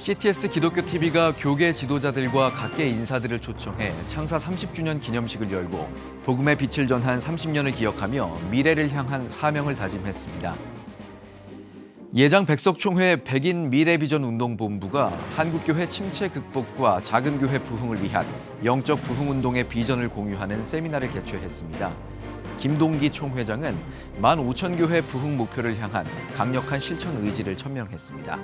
CTS 기독교 TV가 교계 지도자들과 각계 인사들을 초청해 창사 30주년 기념식을 열고 복음의 빛을 전한 30년을 기억하며 미래를 향한 사명을 다짐했습니다. 예장 백석총회 백인 미래비전 운동본부가 한국교회 침체 극복과 작은교회 부흥을 위한 영적 부흥운동의 비전을 공유하는 세미나를 개최했습니다. 김동기 총회장은 15,000교회 부흥 목표를 향한 강력한 실천 의지를 천명했습니다.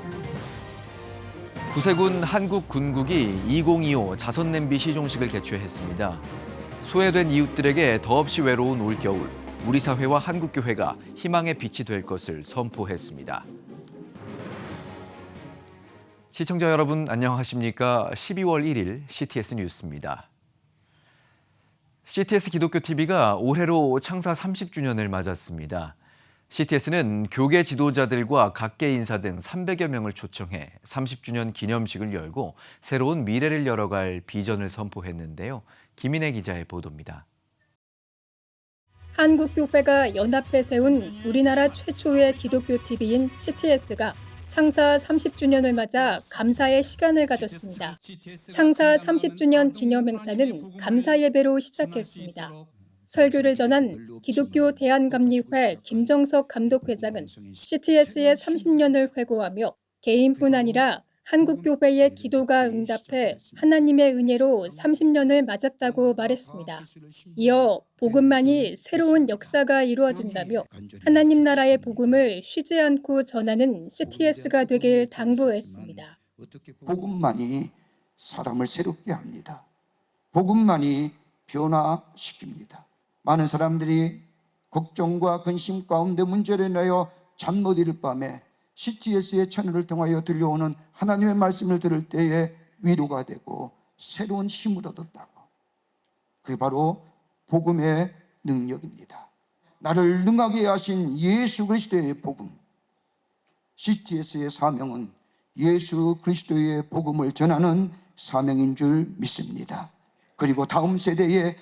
구세군 한국군국이 2025 자선냄비 시종식을 개최했습니다. 소외된 이웃들에게 더없이 외로운 올겨울, 우리 사회와 한국교회가 희망의 빛이 될 것을 선포했습니다. 시청자 여러분 안녕하십니까? 12월 1일 CTS 뉴스입니다. CTS 기독교 TV가 올해로 창사 30주년을 맞았습니다. CTS는 교계 지도자들과 각계 인사 등 300여 명을 초청해 30주년 기념식을 열고 새로운 미래를 열어갈 비전을 선포했는데요. 김인혜 기자의 보도입니다. 한국교회가 연합해 세운 우리나라 최초의 기독교 TV인 CTS가 창사 30주년을 맞아 감사의 시간을 가졌습니다. 창사 30주년 기념 행사는 감사 예배로 시작했습니다. 설교를 전한 기독교 대한감리회 김정석 감독회장은 CTS의 30년을 회고하며 개인뿐 아니라 한국교회의 기도가 응답해 하나님의 은혜로 30년을 맞았다고 말했습니다. 이어 복음만이 새로운 역사가 이루어진다며 하나님 나라의 복음을 쉬지 않고 전하는 CTS가 되길 당부했습니다. 복음만이 사람을 새롭게 합니다. 복음만이 변화시킵니다. 많은 사람들이 걱정과 근심 가운데 문제를 내어 잠 못 이룰 밤에 CTS의 채널을 통하여 들려오는 하나님의 말씀을 들을 때에 위로가 되고 새로운 힘을 얻었다고. 그게 바로 복음의 능력입니다. 나를 능하게 하신 예수 그리스도의 복음. CTS의 사명은 예수 그리스도의 복음을 전하는 사명인 줄 믿습니다. 그리고 다음 세대에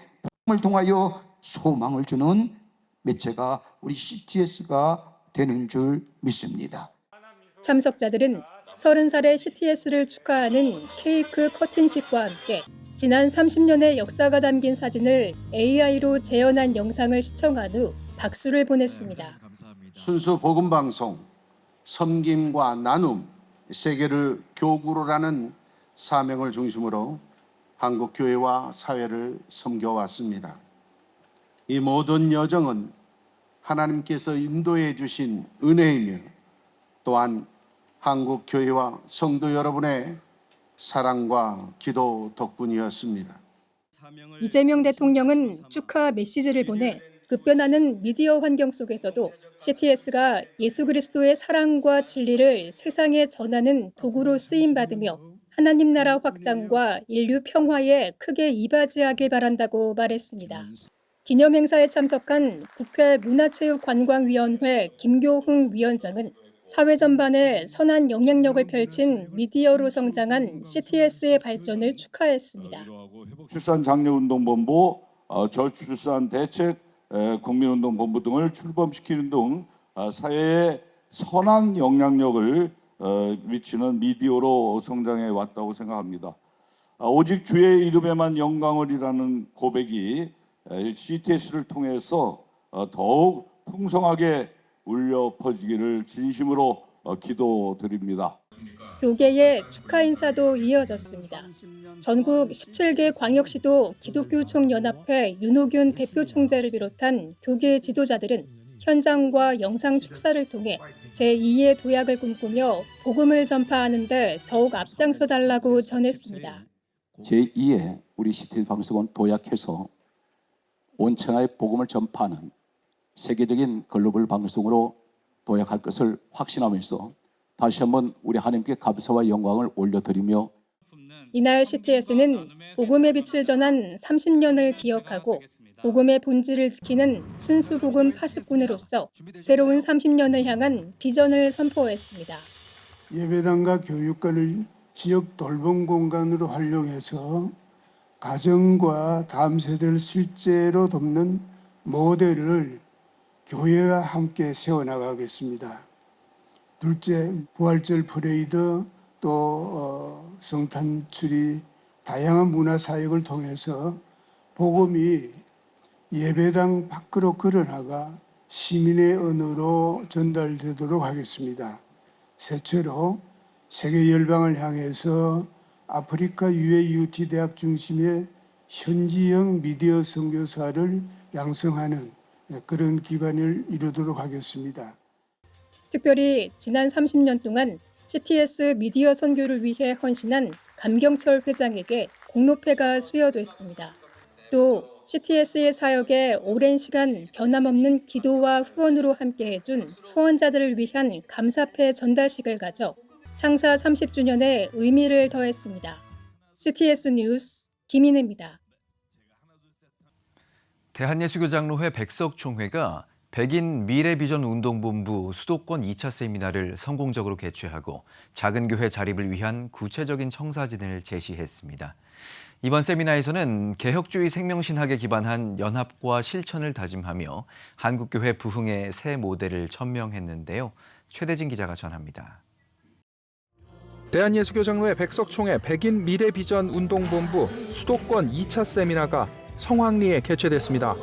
복음을 통하여 소망을 주는 매체가 우리 CTS가 되는 줄 믿습니다. 참석자들은 30살의 CTS를 축하하는 케이크 커팅식과 함께 지난 30년의 역사가 담긴 사진을 AI로 재현한 영상을 시청한 후 박수를 보냈습니다. 순수 복음 방송, 섬김과 나눔, 세계를 교구로라는 사명을 중심으로 한국 교회와 사회를 섬겨왔습니다. 이 모든 여정은 하나님께서 인도해 주신 은혜이며 또한 한국 교회와 성도 여러분의 사랑과 기도 덕분이었습니다. 이재명 대통령은 축하 메시지를 보내 급변하는 미디어 환경 속에서도 CTS가 예수 그리스도의 사랑과 진리를 세상에 전하는 도구로 쓰임받으며 하나님 나라 확장과 인류 평화에 크게 이바지하길 바란다고 말했습니다. 기념 행사에 참석한 국회 문화체육관광위원회 김교흥 위원장은 사회 전반에 선한 영향력을 펼친 미디어로 성장한 CTS의 발전을 축하했습니다. 출산장려운동본부, 저출산대책 국민운동본부 등을 출범시키는 등 사회에 선한 영향력을 미치는 미디어로 성장해 왔다고 생각합니다. 오직 주의 이름에만 영광을이라는 고백이 CTS를 통해서 더욱 풍성하게 울려 퍼지기를 진심으로 기도드립니다. 교계의 축하 인사도 이어졌습니다. 전국 17개 광역시도 기독교총연합회 윤호균 대표 총재를 비롯한 교계 지도자들은 현장과 영상 축사를 통해 제2의 도약을 꿈꾸며 복음을 전파하는 데 더욱 앞장서 달라고 전했습니다. 제2의 우리 CTS 방송은 도약해서 온천하의 복음을 전파하는 세계적인 글로벌 방송으로 도약할 것을 확신하면서 다시 한번 우리 하나님께 감사와 영광을 올려드리며 이날 CTS는 복음의 빛을 전한 30년을 기억하고 복음의 본질을 지키는 순수 복음 파수꾼으로서 새로운 30년을 향한 비전을 선포했습니다. 예배당과 교육관을 지역 돌봄 공간으로 활용해서 가정과 다음 세대를 실제로 돕는 모델을 교회와 함께 세워나가겠습니다. 둘째, 부활절 퍼레이드, 또 성탄추리 다양한 문화 사역을 통해서 복음이 예배당 밖으로 걸어나가 시민의 언어로 전달되도록 하겠습니다. 셋째로 세계 열방을 향해서 아프리카 UAUT 대학 중심의 현지형 미디어 선교사를 양성하는 그런 기관을 이루도록 하겠습니다. 특별히 지난 30년 동안 CTS 미디어 선교를 위해 헌신한 감경철 회장에게 공로패가 수여됐습니다. 또 CTS의 사역에 오랜 시간 변함없는 기도와 후원으로 함께해준 후원자들을 위한 감사패 전달식을 가져 창사 30주년에 의미를 더했습니다. CTS 뉴스 김인혜입니다. 대한예수교장로회 백석총회가 백인 미래비전 운동본부 수도권 2차 세미나를 성공적으로 개최하고 작은 교회 자립을 위한 구체적인 청사진을 제시했습니다. 이번 세미나에서는 개혁주의 생명신학에 기반한 연합과 실천을 다짐하며 한국교회 부흥의 새 모델을 천명했는데요. 최대진 기자가 전합니다. 대한예수교장로회 백석총회 백인 미래비전 운동본부 수도권 2차 세미나가 성황리에 개최됐습니다.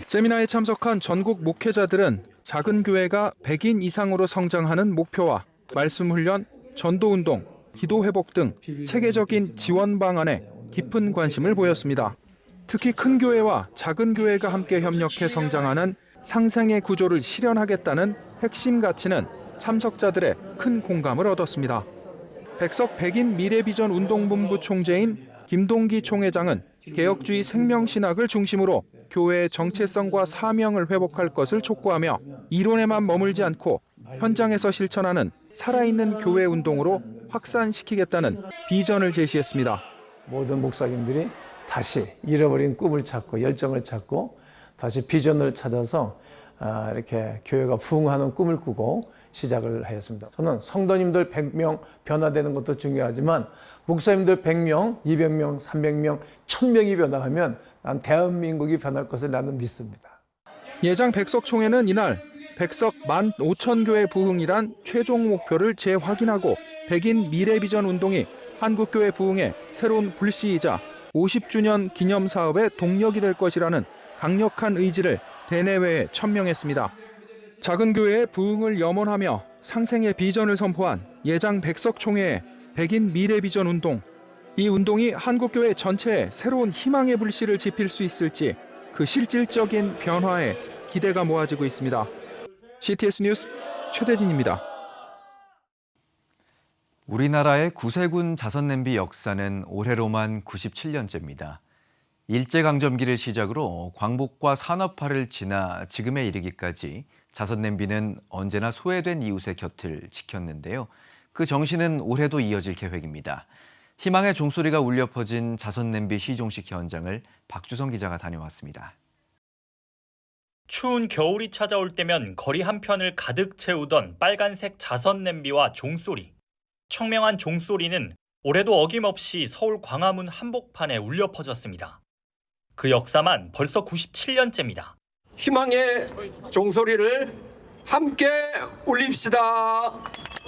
세미나에 참석한 전국 목회자들은 작은 교회가 100인 이상으로 성장하는 목표와 말씀훈련, 전도운동, 기도회복 등 체계적인 지원 방안에 깊은 관심을 보였습니다. 특히 큰 교회와 작은 교회가 함께 협력해 성장하는 상생의 구조를 실현하겠다는 핵심 가치는 참석자들의 큰 공감을 얻었습니다. 백석 백인 미래비전 운동본부 총재인 김동기 총회장은 개혁주의 생명신학을 중심으로 교회의 정체성과 사명을 회복할 것을 촉구하며 이론에만 머물지 않고 현장에서 실천하는 살아있는 교회 운동으로 확산시키겠다는 비전을 제시했습니다. 모든 목사님들이 다시 잃어버린 꿈을 찾고 열정을 찾고 다시 비전을 찾아서 이렇게 교회가 부흥하는 꿈을 꾸고 시작을 하였습니다. 저는 성도님들 100명 변화되는 것도 중요하지만 목사님들 100명, 200명, 300명, 1000명이 변화하면 난 대한민국이 변할 것을 나는 믿습니다. 예장 백석총회는 이날 백석 15,000교회 부흥이란 최종 목표를 재확인하고 백인 미래비전 운동이 한국교회 부흥의 새로운 불씨이자 50주년 기념 사업의 동력이 될 것이라는 강력한 의지를 대내외에 천명했습니다. 작은 교회의 부흥을 염원하며 상생의 비전을 선포한 예장 백석총회의 백인 미래비전 운동. 이 운동이 한국교회 전체에 새로운 희망의 불씨를 지필 수 있을지 그 실질적인 변화에 기대가 모아지고 있습니다. CTS 뉴스 최대진입니다. 우리나라의 구세군 자선냄비 역사는 올해로만 97년째입니다. 일제강점기를 시작으로 광복과 산업화를 지나 지금에 이르기까지 자선냄비는 언제나 소외된 이웃의 곁을 지켰는데요. 그 정신은 올해도 이어질 계획입니다. 희망의 종소리가 울려 퍼진 자선냄비 시종식 현장을 박주성 기자가 다녀왔습니다. 추운 겨울이 찾아올 때면 거리 한편을 가득 채우던 빨간색 자선냄비와 종소리. 청명한 종소리는 올해도 어김없이 서울 광화문 한복판에 울려 퍼졌습니다. 그 역사만 벌써 97년째입니다. 희망의 종소리를 함께 울립시다.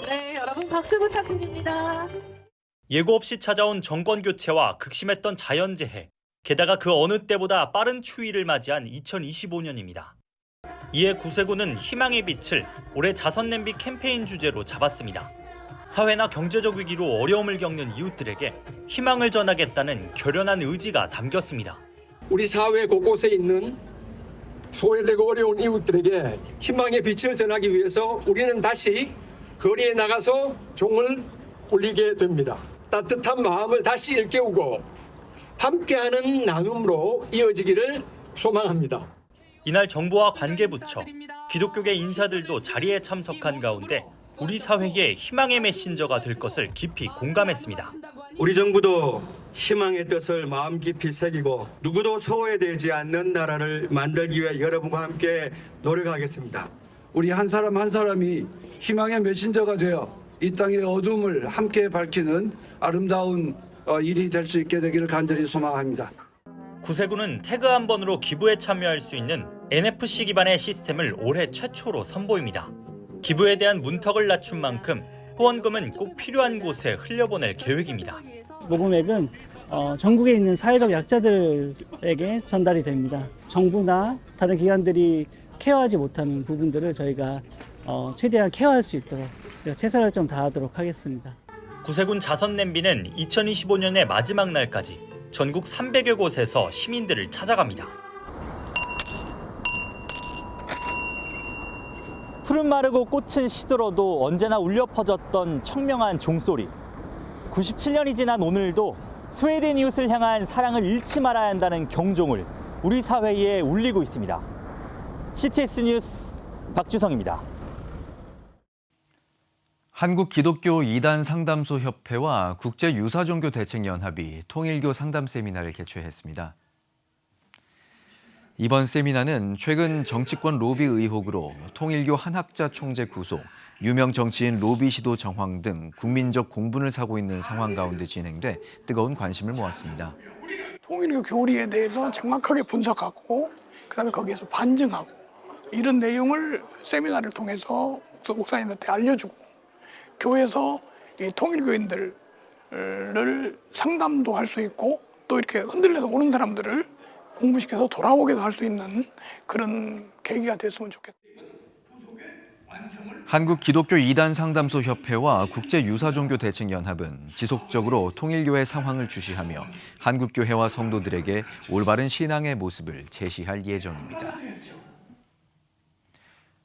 네, 여러분 박수 부탁드립니다. 예고 없이 찾아온 정권 교체와 극심했던 자연재해, 게다가 그 어느 때보다 빠른 추위를 맞이한 2025년입니다. 이에 구세군은 희망의 빛을 올해 자선냄비 캠페인 주제로 잡았습니다. 사회나 경제적 위기로 어려움을 겪는 이웃들에게 희망을 전하겠다는 결연한 의지가 담겼습니다. 우리 사회 곳곳에 있는 소외되고 어려운 이웃들에게 희망의 빛을 전하기 위해서 우리는 다시 거리에 나가서 종을 울리게 됩니다. 따뜻한 마음을 다시 일깨우고 함께하는 나눔으로 이어지기를 소망합니다. 이날 정부와 관계부처, 기독교계 인사들도 자리에 참석한 가운데 우리 사회의 희망의 메신저가 될 것을 깊이 공감했습니다. 우리 정부도 희망의 뜻을 마음 깊이 새기고 누구도 소외되지 않는 나라를 만들기 위해 여러분과 함께 노력하겠습니다. 우리 한 사람 한 사람이 희망의 메신저가 되어 이 땅의 어둠을 함께 밝히는 아름다운 일이 될 수 있게 되기를 간절히 소망합니다. 구세군은 태그 한 번으로 기부에 참여할 수 있는 NFC 기반의 시스템을 올해 최초로 선보입니다. 기부에 대한 문턱을 낮춘 만큼 후원금은 꼭 필요한 곳에 흘려보낼 계획입니다. 모금액은 전국에 있는 사회적 약자들에게 전달이 됩니다. 정부나 다른 기관들이 케어하지 못하는 부분들을 저희가 최대한 케어할 수 있도록 최선을 좀 다하도록 하겠습니다. 구세군 자선 냄비는 2025년의 마지막 날까지 전국 300여 곳에서 시민들을 찾아갑니다. 푸른 마르고 꽃은 시들어도 언제나 울려 퍼졌던 청명한 종소리. 97년이 지난 오늘도 소외된 이웃을 향한 사랑을 잃지 말아야 한다는 경종을 우리 사회에 울리고 있습니다. CTS 뉴스 박주성입니다. 한국기독교 이단 상담소 협회와 국제유사종교대책연합이 통일교 상담 세미나를 개최했습니다. 이번 세미나는 최근 정치권 로비 의혹으로 통일교 한학자 총재 구속, 유명 정치인 로비 시도 정황 등 국민적 공분을 사고 있는 상황 가운데 진행돼 뜨거운 관심을 모았습니다. 통일교 교리에 대해서 정확하게 분석하고 그다음에 거기에서 반증하고 이런 내용을 세미나를 통해서 목사님한테 알려주고 교회에서 이 통일교인들을 상담도 할 수 있고 또 이렇게 흔들려서 오는 사람들을 공부시켜서 돌아오게도 할 수 있는 그런 계기가 됐으면 좋겠다. 한국기독교 이단 상담소 협회와 국제유사종교대책연합은 지속적으로 통일교의 상황을 주시하며 한국교회와 성도들에게 올바른 신앙의 모습을 제시할 예정입니다.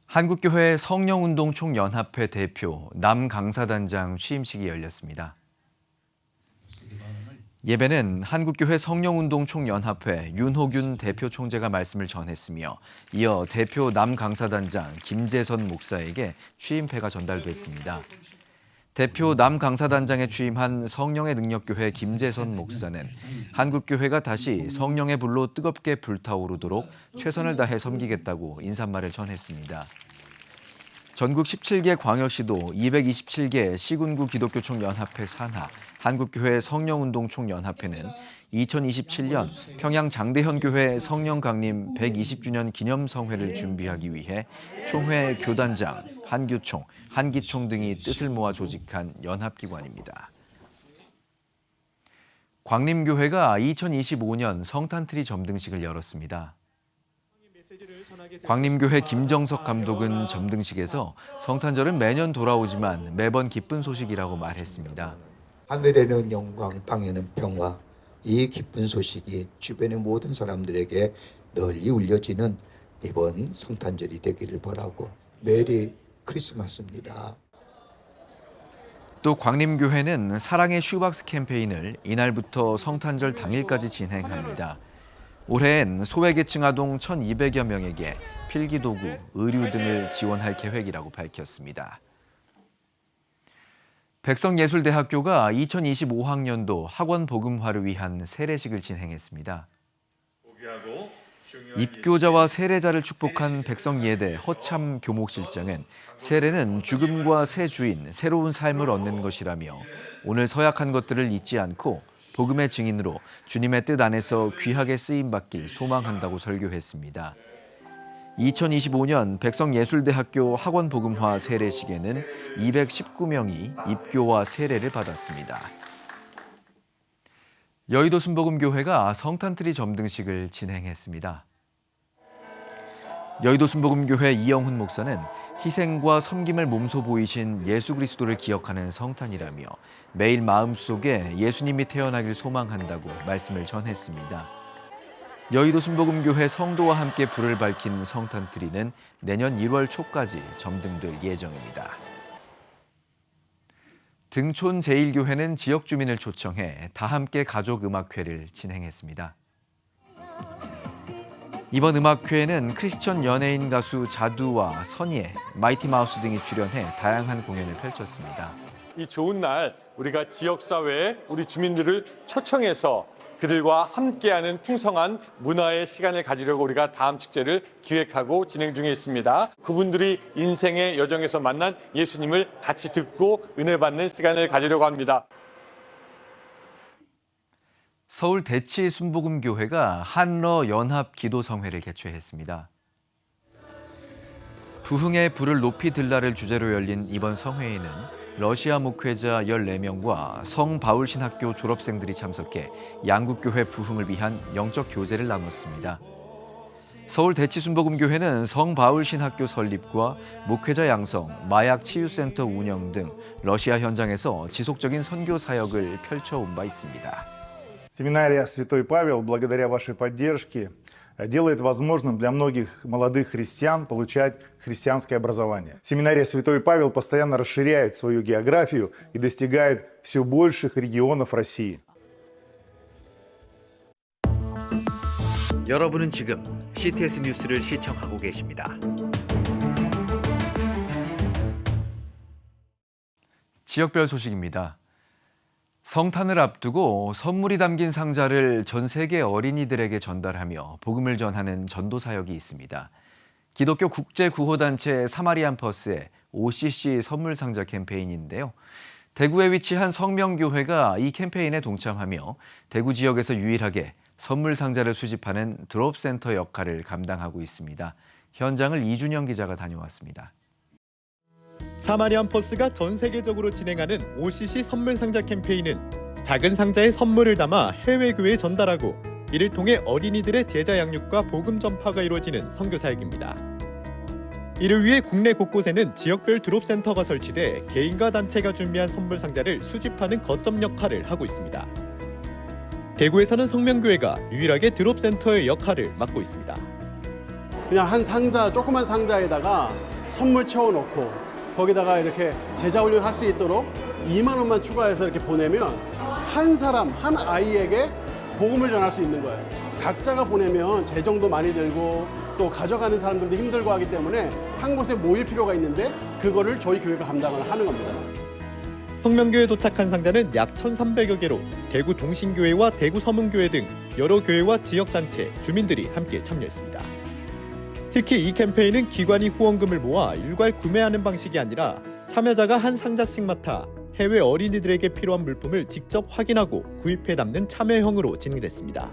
한국교회 성령운동총연합회 대표 남강사단장 취임식이 열렸습니다. 예배는 한국교회 성령운동총연합회 윤호균 대표 총재가 말씀을 전했으며 이어 대표 남강사단장 김재선 목사에게 취임패가 전달됐습니다. 대표 남강사단장에 취임한 성령의 능력교회 김재선 목사는 한국교회가 다시 성령의 불로 뜨겁게 불타오르도록 최선을 다해 섬기겠다고 인사말을 전했습니다. 전국 17개 광역시도 227개 시군구 기독교총연합회 산하, 한국교회 성령운동총연합회는 2027년 평양 장대현교회 성령강림 120주년 기념성회를 준비하기 위해 총회 교단장, 한교총, 한기총 등이 뜻을 모아 조직한 연합기관입니다. 광림교회가 2025년 성탄트리 점등식을 열었습니다. 광림교회 김정석 감독은 점등식에서 성탄절은 매년 돌아오지만 매번 기쁜 소식이라고 말했습니다. 하늘에는 영광, 땅에는 평화. 이 기쁜 소식이 주변의 모든 사람들에게 널리 울려지는 이번 성탄절이 되기를 바라고 메리 크리스마스입니다. 또 광림교회는 사랑의 슈박스 캠페인을 이날부터 성탄절 당일까지 진행합니다. 올해엔 소외계층 아동 1,200여 명에게 필기도구, 의류 등을 지원할 계획이라고 밝혔습니다. 백성예술대학교가 2025학년도 학원 복음화를 위한 세례식을 진행했습니다. 입교자와 세례자를 축복한 백성예대 허참 교목실장은 세례는 죽음과 새 주인, 새로운 삶을 얻는 것이라며 오늘 서약한 것들을 잊지 않고 복음의 증인으로 주님의 뜻 안에서 귀하게 쓰임받길 소망한다고 설교했습니다. 2025년 백성예술대학교 학원복음화 세례식에는 219명이 입교와 세례를 받았습니다. 여의도 순복음교회가 성탄트리 점등식을 진행했습니다. 여의도 순복음교회 이영훈 목사는 희생과 섬김을 몸소 보이신 예수 그리스도를 기억하는 성탄이라며 매일 마음속에 예수님이 태어나길 소망한다고 말씀을 전했습니다. 여의도 순복음교회 성도와 함께 불을 밝힌 성탄트리는 내년 1월 초까지 점등될 예정입니다. 등촌 제1교회는 지역 주민을 초청해 다함께 가족음악회를 진행했습니다. 이번 음악회에는 크리스천 연예인 가수 자두와 선예, 마이티마우스 등이 출연해 다양한 공연을 펼쳤습니다. 이 좋은 날 우리가 지역사회에 우리 주민들을 초청해서 그들과 함께하는 풍성한 문화의 시간을 가지려고 우리가 다음 축제를 기획하고 진행 중에 있습니다. 그분들이 인생의 여정에서 만난 예수님을 같이 듣고 은혜 받는 시간을 가지려고 합니다. 서울 대치 순복음교회가 한러 연합 기도성회를 개최했습니다. 부흥의 불을 높이 들라를 주제로 열린 이번 성회에는 러시아 목회자 14명과 성바울신학교 졸업생들이 참석해 양국교회 부흥을 위한 영적 교제를 나눴습니다. 서울 대치순복음교회는 성바울신학교 설립과 목회자 양성, 마약 치유센터 운영 등 러시아 현장에서 지속적인 선교 사역을 펼쳐온 바 있습니다. Семинария Святой Павел, благодаря вашей поддержке, делает возможным для многих молодых христиан получать христианское образование. Семинария Святой Павел постоянно расширяет свою географию и достигает все больших регионов России. 여러분은 지금 CTS 뉴스를 시청하고 계십니다. 지역별 소식입니다. 성탄을 앞두고 선물이 담긴 상자를 전 세계 어린이들에게 전달하며 복음을 전하는 전도 사역이 있습니다. 기독교 국제구호단체 사마리안 퍼스의 OCC 선물 상자 캠페인인데요. 대구에 위치한 성명교회가 이 캠페인에 동참하며 대구 지역에서 유일하게 선물 상자를 수집하는 드롭센터 역할을 감당하고 있습니다. 현장을 이준영 기자가 다녀왔습니다. 사마리안 퍼스가 전 세계적으로 진행하는 OCC 선물 상자 캠페인은 작은 상자에 선물을 담아 해외 교회에 전달하고 이를 통해 어린이들의 제자 양육과 복음 전파가 이루어지는 선교 사역입니다. 이를 위해 국내 곳곳에는 지역별 드롭센터가 설치돼 개인과 단체가 준비한 선물 상자를 수집하는 거점 역할을 하고 있습니다. 대구에서는 성명교회가 유일하게 드롭센터의 역할을 맡고 있습니다. 그냥 한 상자, 조그만 상자에다가 선물 채워놓고 거기다가 이렇게 제자 훈련 할 수 있도록 2만 원만 추가해서 이렇게 보내면 한 사람, 한 아이에게 복음을 전할 수 있는 거예요. 각자가 보내면 재정도 많이 들고 또 가져가는 사람들도 힘들고 하기 때문에 한 곳에 모일 필요가 있는데 그거를 저희 교회가 감당을 하는 겁니다. 성명교에 도착한 상자는 약 1,300여 개로 대구 동신교회와 대구 서문교회 등 여러 교회와 지역단체, 주민들이 함께 참여했습니다. 특히 이 캠페인은 기관이 후원금을 모아 일괄 구매하는 방식이 아니라 참여자가 한 상자씩 맡아 해외 어린이들에게 필요한 물품을 직접 확인하고 구입해 담는 참여형으로 진행됐습니다.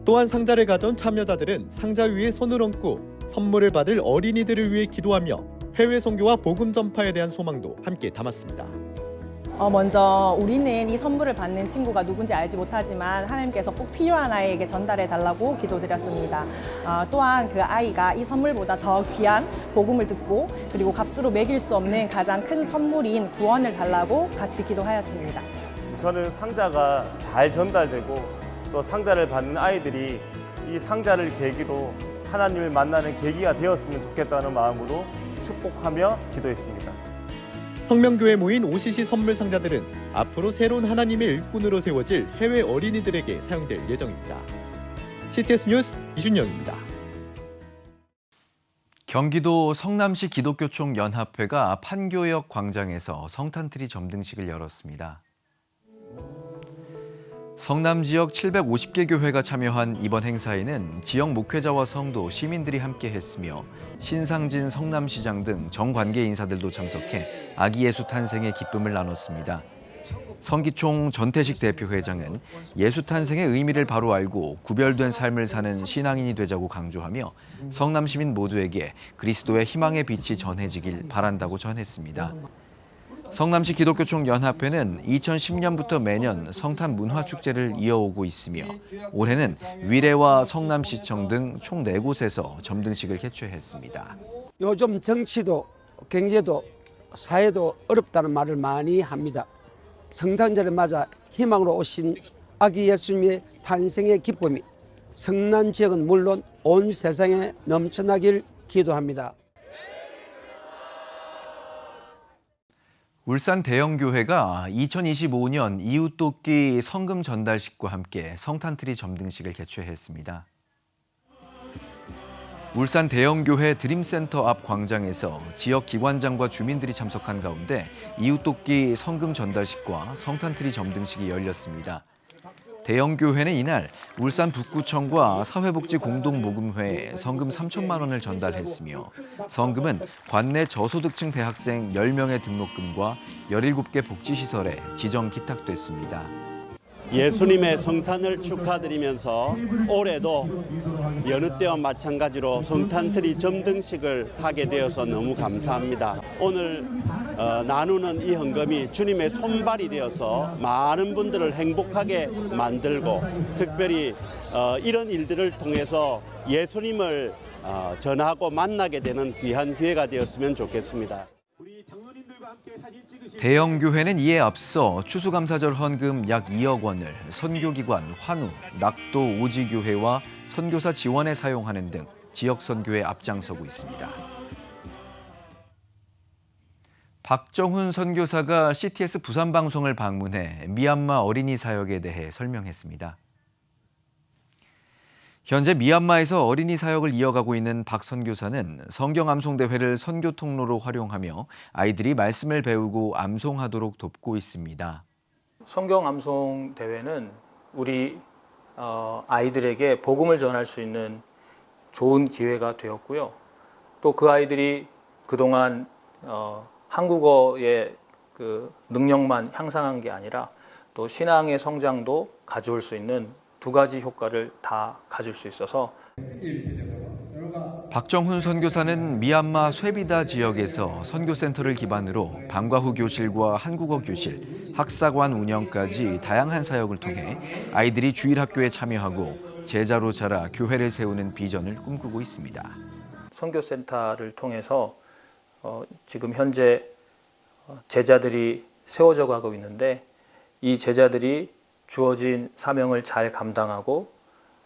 또한 상자를 가져온 참여자들은 상자 위에 손을 얹고 선물을 받을 어린이들을 위해 기도하며 해외 선교와 복음 전파에 대한 소망도 함께 담았습니다. 먼저 우리는 이 선물을 받는 친구가 누군지 알지 못하지만 하나님께서 꼭 필요한 아이에게 전달해 달라고 기도드렸습니다. 또한 그 아이가 이 선물보다 더 귀한 복음을 듣고 그리고 값으로 매길 수 없는 가장 큰 선물인 구원을 달라고 같이 기도하였습니다. 우선은 상자가 잘 전달되고 또 상자를 받는 아이들이 이 상자를 계기로 하나님을 만나는 계기가 되었으면 좋겠다는 마음으로 축복하며 기도했습니다. 성명교회 모인 OCC 선물 상자들은 앞으로 새로운 하나님의 일꾼으로 세워질 해외 어린이들에게 사용될 예정입니다. CTS 뉴스 이준영입니다. 경기도 성남시 기독교총 연합회가 판교역 광장에서 성탄트리 점등식을 열었습니다. 성남 지역 750개 교회가 참여한 이번 행사에는 지역 목회자와 성도, 시민들이 함께 했으며 신상진 성남시장 등 정관계 인사들도 참석해 아기 예수 탄생의 기쁨을 나눴습니다. 성기총 전태식 대표회장은 예수 탄생의 의미를 바로 알고 구별된 삶을 사는 신앙인이 되자고 강조하며 성남 시민 모두에게 그리스도의 희망의 빛이 전해지길 바란다고 전했습니다. 성남시 기독교총 연합회는 2010년부터 매년 성탄 문화축제를 이어오고 있으며 올해는 위례와 성남시청 등 총 4곳에서 점등식을 개최했습니다. 요즘 정치도 경제도 사회도 어렵다는 말을 많이 합니다. 성탄절을 맞아 희망으로 오신 아기 예수님의 탄생의 기쁨이 성남 지역은 물론 온 세상에 넘쳐나길 기도합니다. 울산 대형교회가 2025년 이웃돕기 성금 전달식과 함께 성탄트리 점등식을 개최했습니다. 울산 대형교회 드림센터 앞 광장에서 지역 기관장과 주민들이 참석한 가운데 이웃돕기 성금 전달식과 성탄트리 점등식이 열렸습니다. 대형교회는 이날 울산 북구청과 사회복지공동모금회에 성금 3천만 원을 전달했으며 성금은 관내 저소득층 대학생 10명의 등록금과 17개 복지시설에 지정 기탁됐습니다. 예수님의 성탄을 축하드리면서 올해도 여느 때와 마찬가지로 성탄트리 점등식을 하게 되어서 너무 감사합니다. 오늘 나누는 이 헌금이 주님의 손발이 되어서 많은 분들을 행복하게 만들고 특별히 이런 일들을 통해서 예수님을 전하고 만나게 되는 귀한 기회가 되었으면 좋겠습니다. 대형 교회는 이에 앞서 추수감사절 헌금 약 2억 원을 선교기관, 환우, 낙도 오지교회와 선교사 지원에 사용하는 등 지역 선교에 앞장서고 있습니다. 박정훈 선교사가 CTS 부산방송을 방문해 미얀마 어린이 사역에 대해 설명했습니다. 현재 미얀마에서 어린이 사역을 이어가고 있는 박 선교사는 성경 암송 대회를 선교 통로로 활용하며 아이들이 말씀을 배우고 암송하도록 돕고 있습니다. 성경 암송 대회는 우리 아이들에게 복음을 전할 수 있는 좋은 기회가 되었고요. 또 그 아이들이 그동안 한국어의 그 능력만 향상한 게 아니라 또 신앙의 성장도 가져올 수 있는 두 가지 효과를 다 가질 수 있어서 박정훈 선교사는 미얀마 쇠비다 지역에서 선교센터를 기반으로 방과 후 교실과 한국어 교실, 학사관 운영까지 다양한 사역을 통해 아이들이 주일학교에 참여하고 제자로 자라 교회를 세우는 비전을 꿈꾸고 있습니다. 선교센터를 통해서 지금 현재 제자들이 세워져 가고 있는데 이 제자들이 주어진 사명을 잘 감당하고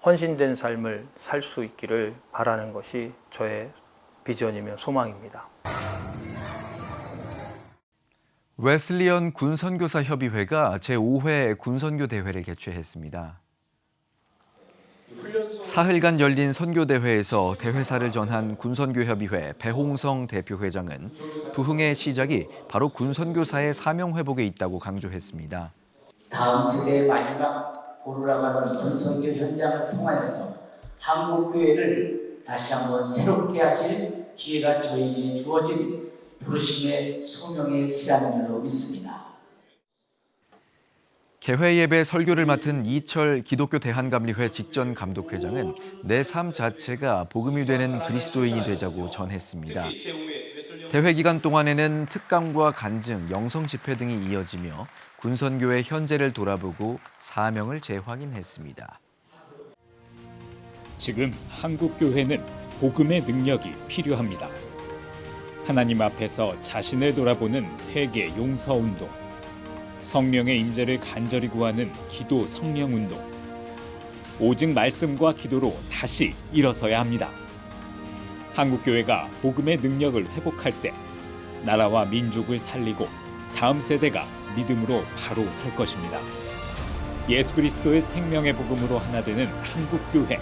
헌신된 삶을 살 수 있기를 바라는 것이 저의 비전이며 소망입니다. 웨슬리언 군선교사 협의회가 제5회 군선교 대회를 개최했습니다. 사흘간 열린 선교대회에서 대회사를 전한 군선교협의회 배홍성 대표회장은 부흥의 시작이 바로 군선교사의 사명 회복에 있다고 강조했습니다. 다음 세대의 마지막 고르라가는 군선교 현장을 통하여서 한국교회를 다시 한번 새롭게 하실 기회가 저희에게 주어진 부르심의 소명의 시간인 줄로 믿습니다. 개회 예배 설교를 맡은 이철 기독교 대한감리회 직전 감독회장은 내 삶 자체가 복음이 되는 그리스도인이 되자고 전했습니다. 대회 기간 동안에는 특강과 간증, 영성 집회 등이 이어지며 군선교의 현재를 돌아보고 사명을 재확인했습니다. 지금 한국교회는 복음의 능력이 필요합니다. 하나님 앞에서 자신을 돌아보는 회개 용서운동, 성령의 임재를 간절히 구하는 기도 성령운동, 오직 말씀과 기도로 다시 일어서야 합니다. 한국교회가 복음의 능력을 회복할 때 나라와 민족을 살리고 다음 세대가 믿음으로 바로 설 것입니다. 예수 그리스도의 생명의 복음으로 하나 되는 한국교회.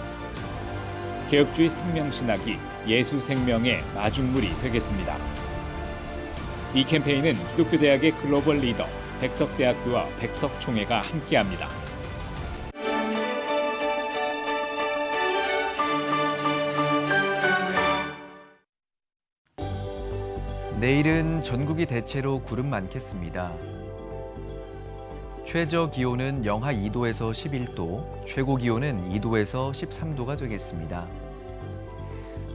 개혁주의 생명신학이 예수 생명의 마중물이 되겠습니다. 이 캠페인은 기독교대학의 글로벌 리더 백석대학교와 백석총회가 함께합니다. 내일은 전국이 대체로 구름 많겠습니다. 최저 기온은 영하 2도에서 11도, 최고 기온은 2도에서 13도가 되겠습니다.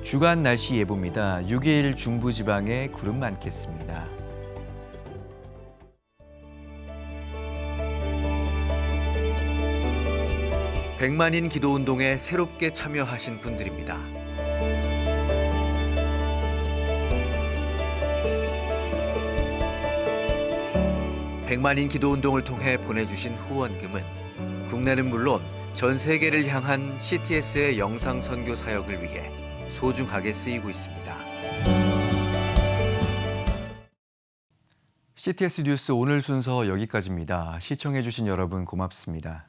주간 날씨 예보입니다. 6일 중부지방에 구름 많겠습니다. 백만인 기도운동에 새롭게 참여하신 분들입니다. 백만인 기도운동을 통해 보내주신 후원금은 국내는 물론 전 세계를 향한 CTS의 영상 선교 사역을 위해 소중하게 쓰이고 있습니다. CTS 뉴스 오늘 순서 여기까지입니다. 시청해주신 여러분 고맙습니다.